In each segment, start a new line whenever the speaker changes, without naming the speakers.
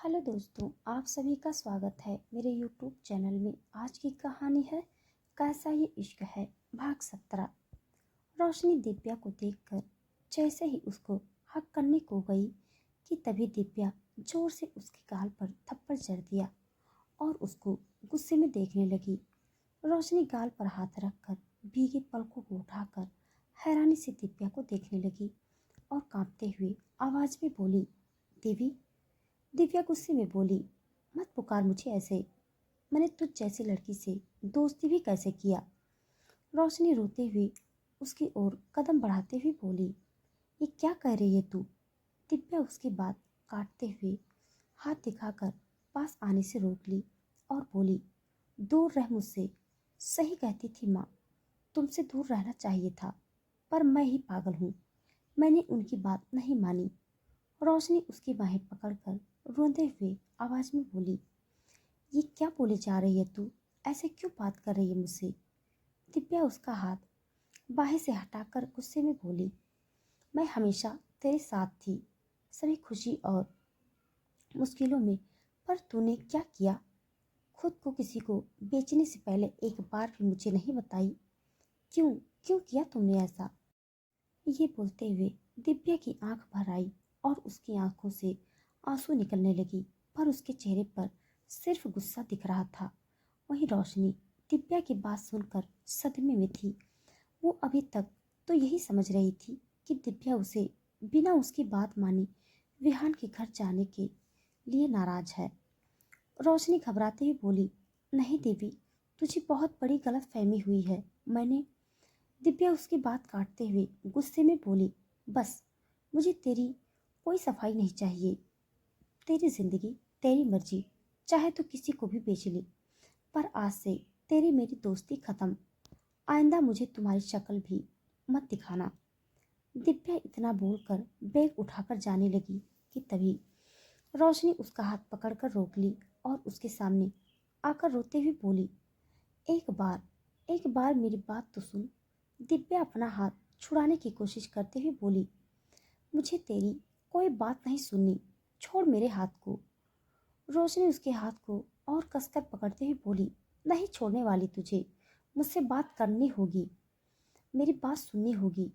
Hello दोस्तों, आप सभी का स्वागत है मेरे यूट्यूब चैनल में। आज की कहानी है कैसा ये इश्क है, भाग 17। रोशनी दिव्या को देखकर जैसे ही उसको हक करने को गई कि तभी दिव्या जोर से उसके गाल पर थप्पड़ जड़ दिया और उसको गुस्से में देखने लगी। रोशनी गाल पर हाथ रखकर भीगे पलकों को उठाकर हैरानी से दिव्या को देखने लगी और कांपते हुए आवाज में बोली, देवी। दिव्या गुस्से में बोली, मत पुकार मुझे ऐसे। मैंने तुझ जैसी लड़की से दोस्ती भी कैसे किया। रोशनी रोते हुए उसकी ओर कदम बढ़ाते हुए बोली, ये क्या कह रही है तू। दिव्या उसकी बात काटते हुए हाथ दिखाकर पास आने से रोक ली और बोली, दूर रह मुझसे। सही कहती थी माँ, तुमसे दूर रहना चाहिए था, पर मैं ही पागल हूँ। मैंने उनकी बात नहीं मानी। रोशनी उसकी बाहें पकड़कर रोते हुए आवाज में बोली, ये क्या बोले जा रही है तू। ऐसे क्यों बात कर रही है मुझसे। दिव्या उसका हाथ बाहें से हटाकर गुस्से में बोली, मैं हमेशा तेरे साथ थी, सभी खुशी और मुश्किलों में, पर तूने क्या किया। खुद को किसी को बेचने से पहले एक बार भी मुझे नहीं बताई। क्यों क्यों किया तुमने ऐसा। ये बोलते हुए दिव्या की आंख भर आई और उसकी आंखों से आंसू निकलने लगी, पर उसके चेहरे पर सिर्फ गुस्सा दिख रहा था। वहीं रोशनी दिव्या की बात सुनकर सदमे में थी। वो अभी तक तो यही समझ रही थी कि दिव्या उसे बिना उसकी बात माने विहान के घर जाने के लिए नाराज है। रोशनी घबराते हुए बोली, नहीं देवी, तुझे बहुत बड़ी गलत फहमी हुई है। मैंने दिव्या उसकी बात काटते हुए गुस्से में बोली, बस मुझे तेरी कोई सफाई नहीं चाहिए। तेरी जिंदगी तेरी मर्जी, चाहे तो किसी को भी बेच ले, पर आज से तेरी मेरी दोस्ती खत्म। आइंदा मुझे तुम्हारी शक्ल भी मत दिखाना। दिव्या इतना बोलकर बैग उठाकर जाने लगी कि तभी रोशनी उसका हाथ पकड़कर रोक ली और उसके सामने आकर रोते हुए बोली, एक बार मेरी बात तो सुन। दिव्या अपना हाथ छुड़ाने की कोशिश करते हुए बोली, मुझे तेरी कोई बात नहीं सुननी, छोड़ मेरे हाथ को। रोशनी उसके हाथ को और कसकर पकड़ते हुए बोली, नहीं छोड़ने वाली तुझे। मुझसे बात करनी होगी, मेरी बात सुननी होगी।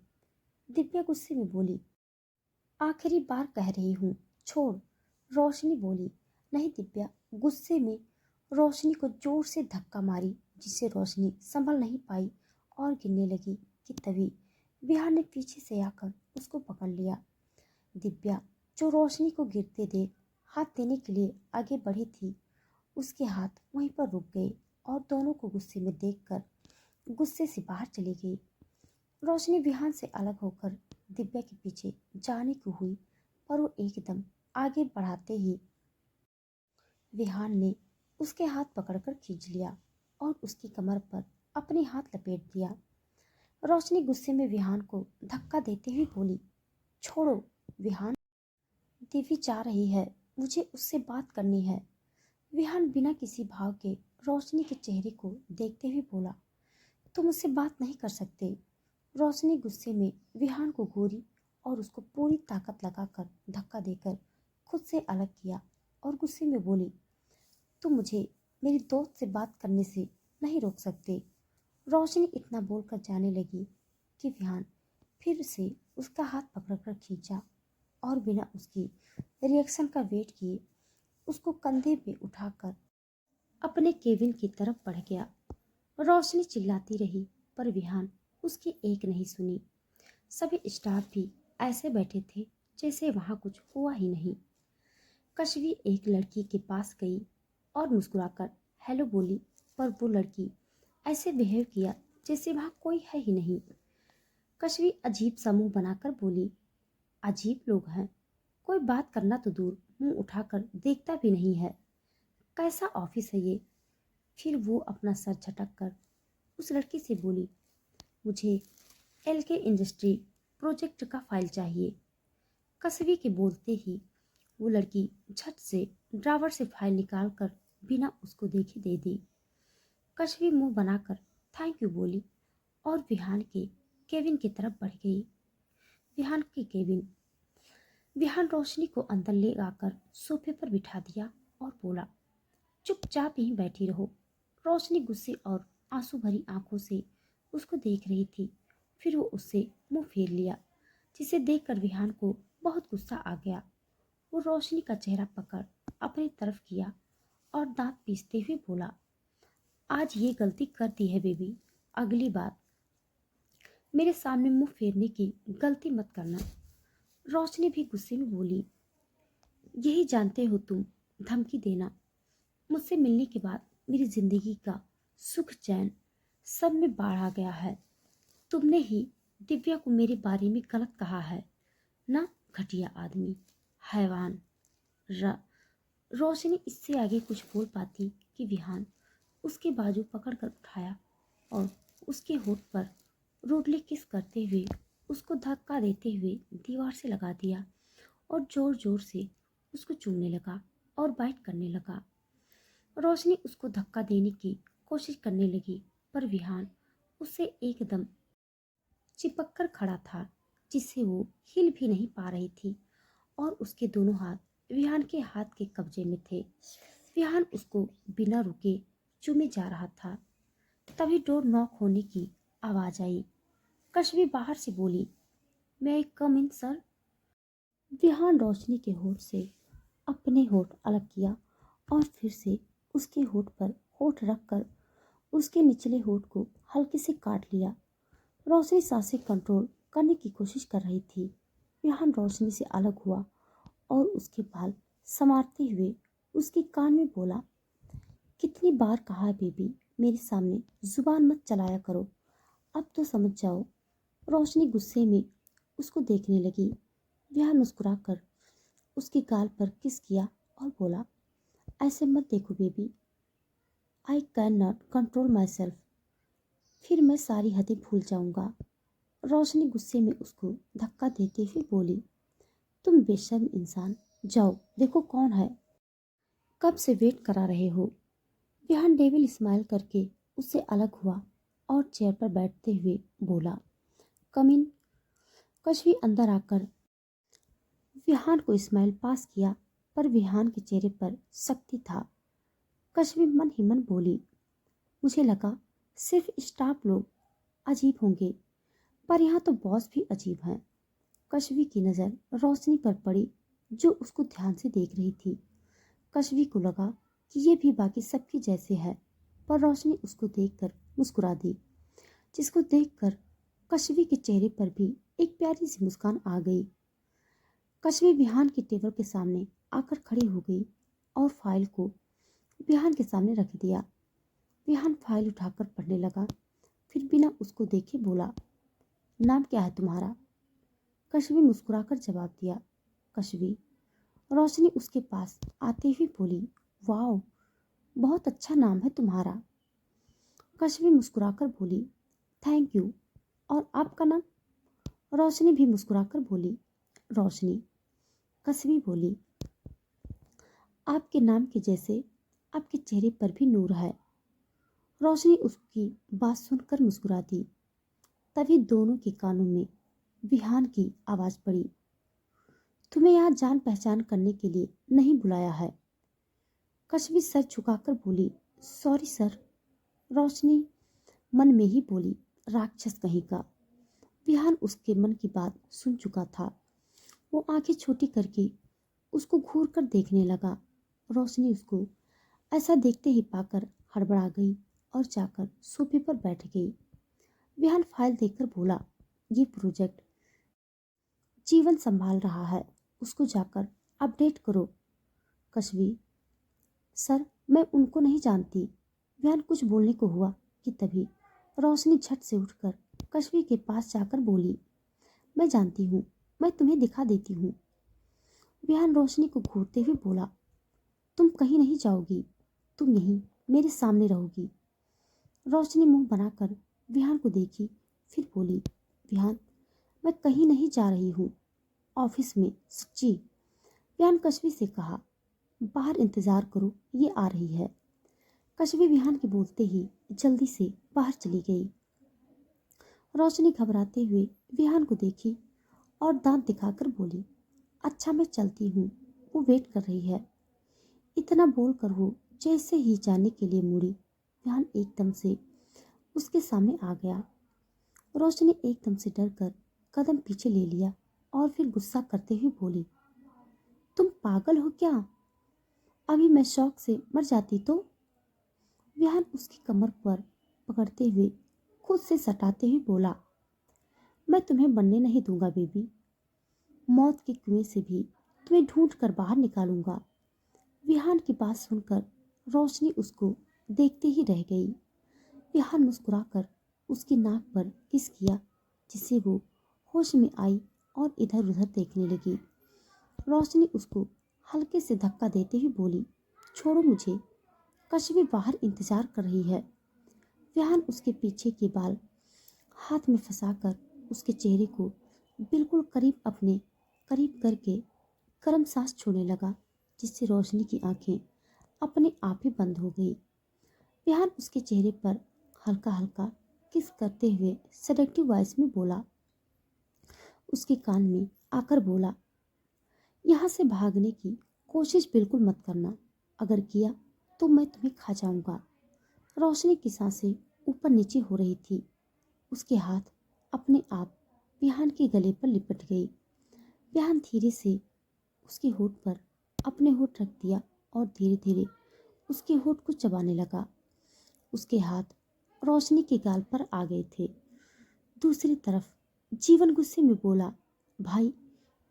दिव्या गुस्से में बोली, आखिरी बार कह रही हूँ, छोड़। रोशनी बोली, नहीं। दिव्या गुस्से में रोशनी को जोर से धक्का मारी, जिससे रोशनी संभल नहीं पाई और गिरने लगी कि तभी विहान ने पीछे से आकर उसको पकड़ लिया। दिव्या, जो रोशनी को गिरते देख हाथ देने के लिए आगे बढ़ी थी, उसके हाथ वहीं पर रुक गए और दोनों को गुस्से में देखकर गुस्से से बाहर चली गई। रोशनी विहान से अलग होकर दिव्या के पीछे जाने को हुई, पर वो एकदम आगे बढ़ाते ही विहान ने उसके हाथ पकड़कर खींच लिया और उसकी कमर पर अपने हाथ लपेट दिया। रोशनी गुस्से में विहान को धक्का देते हुए बोली, छोड़ो विहान। देवी जा रही है, मुझे उससे बात करनी है। विहान बिना किसी भाव के रोशनी के चेहरे को देखते हुए बोला, तुम मुझसे बात नहीं कर सकते। रोशनी गुस्से में विहान को घूरी और उसको पूरी ताकत लगाकर धक्का देकर खुद से अलग किया और गुस्से में बोली, तुम मुझे मेरी दोस्त से बात करने से नहीं रोक सकते। रोशनी इतना बोलकर जाने लगी कि विहान फिर से उसका हाथ पकड़कर खींचा और बिना उसकी रिएक्शन का वेट किए उसको कंधे पे उठाकर अपने केबिन की तरफ बढ़ गया। रोशनी चिल्लाती रही, पर विहान उसकी एक नहीं सुनी। सभी स्टाफ भी ऐसे बैठे थे जैसे वहां कुछ हुआ ही नहीं। कश्वी एक लड़की के पास गई और मुस्कुराकर हेलो बोली, पर वो लड़की ऐसे बिहेव किया जैसे वहां कोई है ही नहीं। कश्वी अजीब सा मुंह बनाकर बोली, अजीब लोग हैं, कोई बात करना तो दूर मुंह उठाकर देखता भी नहीं है। कैसा ऑफिस है ये। फिर वो अपना सर झटक कर उस लड़की से बोली, मुझे एलके इंडस्ट्री प्रोजेक्ट का फाइल चाहिए। कश्वी के बोलते ही वो लड़की झट से ड्रावर से फाइल निकालकर बिना उसको देखे दे दी। कश्वी मुंह बनाकर थैंक यू बोली और विहान के केबिन की तरफ बढ़ गई। विहान की केबिन विहान रोशनी को अंदर ले आकर सोफे पर बिठा दिया और बोला, चुपचाप यहीं बैठी रहो। रोशनी गुस्से और आंसू भरी आंखों से उसको देख रही थी। फिर वो उससे मुंह फेर लिया, जिसे देखकर विहान को बहुत गुस्सा आ गया। वो रोशनी का चेहरा पकड़ अपनी तरफ किया और दांत पीसते हुए बोला, आज ये गलती कर दी है बेबी, अगली बार मेरे सामने मुंह फेरने की गलती मत करना। रोशनी भी गुस्से में बोली, यही जानते हो तुम, धमकी देना। मुझसे मिलने के बाद मेरी जिंदगी का सुख चैन सब में बाढ़ आ गया है। तुमने ही दिव्या को मेरे बारे में गलत कहा है ना, घटिया आदमी, हैवान। रोशनी इससे आगे कुछ बोल पाती कि विहान उसके बाजू पकड़कर उठाया और उसके होठ पर रूडली किस करते हुए उसको धक्का देते हुए दीवार से लगा दिया और जोर जोर से उसको चूमने लगा और बाइट करने लगा। रोशनी उसको धक्का देने की कोशिश करने लगी, पर विहान उससे एकदम चिपक कर खड़ा था, जिससे वो हिल भी नहीं पा रही थी और उसके दोनों हाथ विहान के हाथ के कब्जे में थे। विहान उसको बिना रुके चूमे जा रहा था। तभी डोर नॉक होने की आवाज आई। कश्मी बाहर से बोली, मैं आई कम इन सर? विहान रोशनी के होठ से अपने होठ अलग किया और फिर से उसके होठ पर होठ रखकर उसके निचले होठ को हल्के से काट लिया। रोशनी सांसें कंट्रोल करने की कोशिश कर रही थी। विहान रोशनी से अलग हुआ और उसके बाल संवारते हुए उसके कान में बोला, कितनी बार कहा है बेबी, मेरे सामने जुबान मत चलाया करो, अब तो समझ जाओ। रोशनी गुस्से में उसको देखने लगी। विहान मुस्कुराकर उसके गाल पर किस किया और बोला, ऐसे मत देखो baby, I can not control my self, फिर मैं सारी हदें भूल जाऊंगा। रोशनी गुस्से में उसको धक्का देते हुए बोली, तुम बेशर्म इंसान, जाओ देखो कौन है, कब से वेट करा रहे हो। विहान डेविल स्माइल करके उससे अलग हुआ और चेयर पर बैठते हुए बोला, कम इन। कश्मी अंदर आकर विहान को स्माइल पास किया, पर विहान के चेहरे पर सख्ती था। कश्मी मन ही मन बोली, मुझे लगा सिर्फ स्टाफ लोग अजीब होंगे, पर यहाँ तो बॉस भी अजीब हैं। कश्मी की नज़र रोशनी पर पड़ी, जो उसको ध्यान से देख रही थी। कश्मी को लगा कि ये भी बाकी सबके जैसे है, पर रोशनी उसको देखकर मुस्कुरा दी, जिसको देखकर कश्मी के चेहरे पर भी एक प्यारी सी मुस्कान आ गई। कश्मी विहान के टेबल के सामने आकर खड़ी हो गई और फाइल को विहान के सामने रख दिया। विहान फाइल उठाकर पढ़ने लगा, फिर बिना उसको देखे बोला, नाम क्या है तुम्हारा? कश्मी मुस्कुराकर जवाब दिया, कश्मी। रोशनी उसके पास आते हुए बोली, वाओ, बहुत अच्छा नाम है तुम्हारा। कश्मी मुस्कुराकर बोली, थैंक यू, और आपका नाम? रोशनी भी मुस्कुराकर बोली, रोशनी। कश्मी बोली, आपके नाम के जैसे आपके चेहरे पर भी नूर है। रोशनी उसकी बात सुनकर मुस्कुरा दी। तभी दोनों के कानों में विहान की आवाज़ पड़ी, तुम्हें यहाँ जान पहचान करने के लिए नहीं बुलाया है। कश्मी सर झुकाकर बोली, सॉरी सर। रोशनी मन में ही बोली, राक्षस कहीं का। विहान उसके मन की बात सुन चुका था। वो आंखें छोटी करके उसको घूर कर देखने लगा। रोशनी उसको ऐसा देखते ही पाकर हड़बड़ा गई और जाकर सोफे पर बैठ गई। विहान फाइल देखकर बोला, ये प्रोजेक्ट जीवन संभाल रहा है, उसको जाकर अपडेट करो। कश्मी, सर मैं उनको नहीं जानती। विहान कुछ बोलने को हुआ कि तभी रोशनी झट से उठकर कश्मी के पास जाकर बोली, मैं जानती हूँ, मैं तुम्हें दिखा देती हूँ। विहान रोशनी को घूरते हुए बोला, तुम कहीं नहीं जाओगी, तुम यहीं मेरे सामने रहोगी। रोशनी मुंह बनाकर विहान को देखी, फिर बोली, विहान मैं कहीं नहीं जा रही हूँ, ऑफिस में, सच्ची। विहान कश्मी से कहा, बाहर इंतजार करो, ये आ रही है। कश्मी विहान के बोलते ही जल्दी से बाहर चली गई। रोशनी घबराते हुए विहान को देखी और दांत दिखाकर बोली, अच्छा मैं चलती हूँ, वो वेट कर रही है। इतना बोलकर वो जैसे ही जाने के लिए मुड़ी, विहान एकदम से उसके सामने आ गया। रोशनी एकदम से डर कर कदम पीछे ले लिया और फिर गुस्सा करते हुए बोली, तुम पागल हो क्या? अभी मैं शौक से मर जाती तो। विहान उसकी कमर पर पकड़ते हुए खुद से सटाते हुए बोला, मैं तुम्हें बनने नहीं दूंगा बेबी। मौत के कुएं से भी तुम्हें ढूंढ कर बाहर निकालूंगा। विहान की बात सुनकर रोशनी उसको देखते ही रह गई। विहान मुस्कुराकर उसकी नाक पर किस किया, जिससे वो होश में आई और इधर उधर देखने लगी। रोशनी उसको हल्के से धक्का देते हुए बोली, छोड़ो मुझे, कश्मी बाहर इंतजार कर रही है। विहान उसके पीछे के बाल हाथ में फंसाकर उसके चेहरे को बिल्कुल अपने करीब करके गर्म सांस छोड़ने लगा, जिससे रोशनी की आंखें अपने आप ही बंद हो गई। विहान उसके चेहरे पर हल्का हल्का किस करते हुए सेडेक्टिव वॉइस में बोला, उसके कान में आकर बोला, यहाँ से भागने की कोशिश बिल्कुल मत करना, अगर किया तो मैं तुम्हें खा जाऊंगा। रोशनी की सांसें ऊपर नीचे हो रही थी। उसके हाथ अपने आप विहान के गले पर लिपट गई। विहान धीरे से उसके होठ पर अपने होठ रख दिया और धीरे धीरे उसके होठ को चबाने लगा। उसके हाथ रोशनी के गाल पर आ गए थे। दूसरी तरफ जीवन गुस्से में बोला, भाई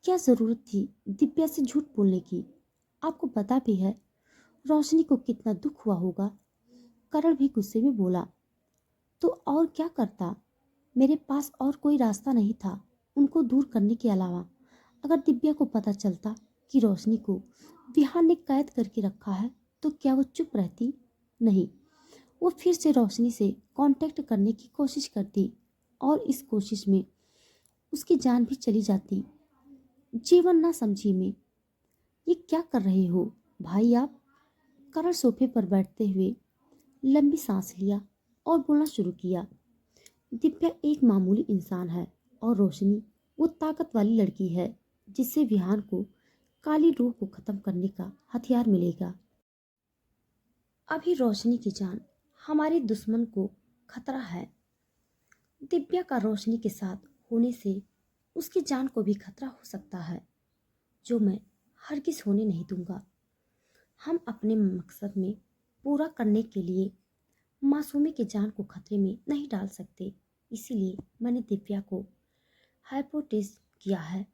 क्या जरूरत थी दिव्या से झूठ बोलने की? आपको पता भी है रोशनी को कितना दुख हुआ होगा। करण भी गुस्से में बोला, तो और क्या करता? मेरे पास और कोई रास्ता नहीं था उनको दूर करने के अलावा। अगर दिव्या को पता चलता कि रोशनी को विहान ने कैद करके रखा है तो क्या वो चुप रहती? नहीं, वो फिर से रोशनी से कांटेक्ट करने की कोशिश करती और इस कोशिश में उसकी जान भी चली जाती। जीवन ना समझी में, ये क्या कर रहे हो भाई आप? करण सोफे पर बैठते हुए लंबी सांस लिया और बोलना शुरू किया, दिव्या एक मामूली इंसान है और रोशनी वो ताकत वाली लड़की है जिससे विहान को काली रूह को खत्म करने का हथियार मिलेगा। अभी रोशनी की जान हमारे दुश्मन को खतरा है। दिव्या का रोशनी के साथ होने से उसकी जान को भी खतरा हो सकता है, जो मैं हरगिज होने नहीं दूंगा। हम अपने मकसद में पूरा करने के लिए मासूमी की जान को खतरे में नहीं डाल सकते। इसीलिए मैंने दिव्या को हाइपोटेस किया है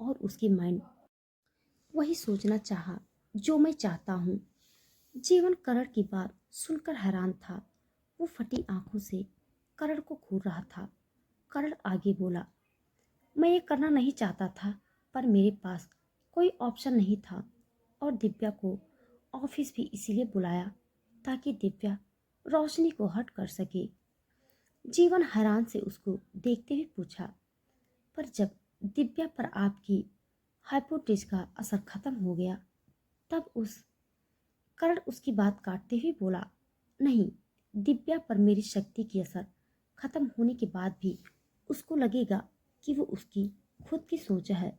और उसकी माइंड वही सोचना चाहा जो मैं चाहता हूँ। जीवन करण की बात सुनकर हैरान था। वो फटी आंखों से करण को घूर रहा था। करण आगे बोला, मैं ये करना नहीं चाहता था, पर मेरे पास कोई ऑप्शन नहीं था और दिव्या को ऑफिस भी इसीलिए बुलाया ताकि दिव्या रोशनी को हर्ट कर सके। जीवन हैरान से उसको देखते हुए पूछा, पर जब दिव्या पर आपकी हाइपोटेस का असर खत्म हो गया तब उस करण उसकी बात काटते हुए बोला, नहीं, दिव्या पर मेरी शक्ति की असर खत्म होने के बाद भी उसको लगेगा कि वो उसकी खुद की सोच है।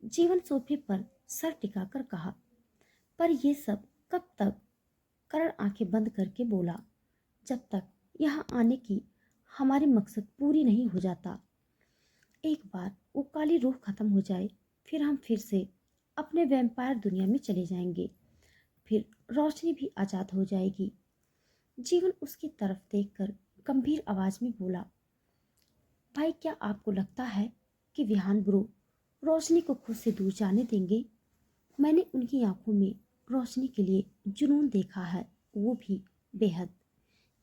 जीवन सोफे पर सर टिकाकर कहा, पर ये सब कब तक? करण आंखें बंद करके बोला, जब तक यहाँ आने की हमारे मकसद पूरी नहीं हो जाता। एक बार वो काली रूह खत्म हो जाए फिर हम फिर से अपने वैम्पायर दुनिया में चले जाएंगे। फिर रोशनी भी आजाद हो जाएगी। जीवन उसकी तरफ देखकर गंभीर आवाज में बोला, भाई क्या आपको लगता है कि विहान ब्रो रोशनी को खुद से दूर जाने देंगे? मैंने उनकी आंखों में रोशनी के लिए जुनून देखा है, वो भी बेहद।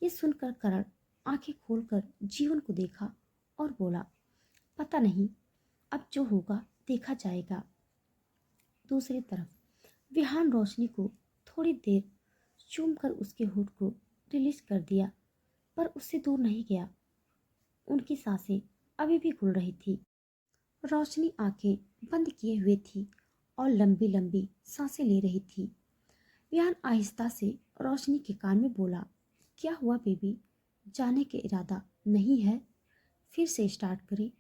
ये सुनकर करण आंखें खोलकर जीवन को देखा और बोला, पता नहीं, अब जो होगा देखा जाएगा। दूसरी तरफ विहान रोशनी को थोड़ी देर चूम कर उसके होठ को रिलीज कर दिया, पर उससे दूर नहीं गया। उनकी सांसें अभी भी घुल रही थी। रोशनी आंखें बंद किए हुए थी और लंबी लंबी सांसें ले रही थी। विहान आहिस्ता से रोशनी के कान में बोला, क्या हुआ बेबी, जाने के इरादा नहीं है? फिर से स्टार्ट करें?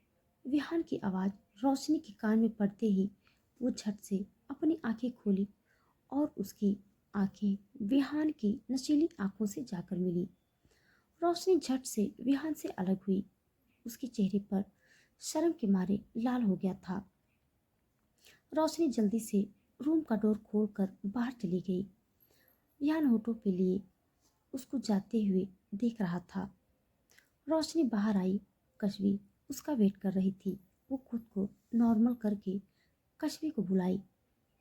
विहान की आवाज़ रोशनी के कान में पड़ते ही वो झट से अपनी आंखें खोली और उसकी आंखें विहान की नशीली आंखों से जाकर मिली। रोशनी झट से विहान से अलग हुई। उसके चेहरे पर शर्म के मारे लाल हो गया था। रोशनी जल्दी से रूम का डोर खोलकर बाहर चली गई। विहान होठों के लिए उसको जाते हुए देख रहा था। रोशनी बाहर आई। कश्मी उसका वेट कर रही थी। वो खुद को नॉर्मल करके कश्मी को बुलाई।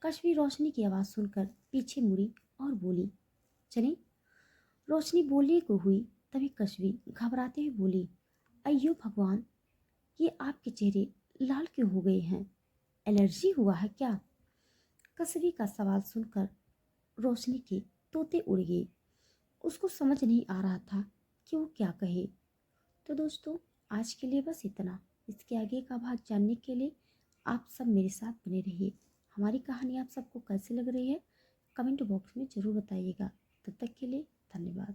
कश्मी रोशनी की आवाज़ सुनकर पीछे मुड़ी और बोली, चली। रोशनी बोलने को हुई तभी कश्मी घबराते हुए बोली, अయ్यो भगवान, ये आपके चेहरे लाल क्यों हो गए हैं? एलर्जी हुआ है क्या? कश्मी का सवाल सुनकर रोशनी के तोते उड़ गए। उसको समझ नहीं आ रहा था कि वो क्या कहे। तो दोस्तों, आज के लिए बस इतना। इसके आगे का भाग जानने के लिए आप सब मेरे साथ बने रहिए। हमारी कहानी आप सबको कैसी लग रही है कमेंट बॉक्स में ज़रूर बताइएगा। तब तक के लिए धन्यवाद।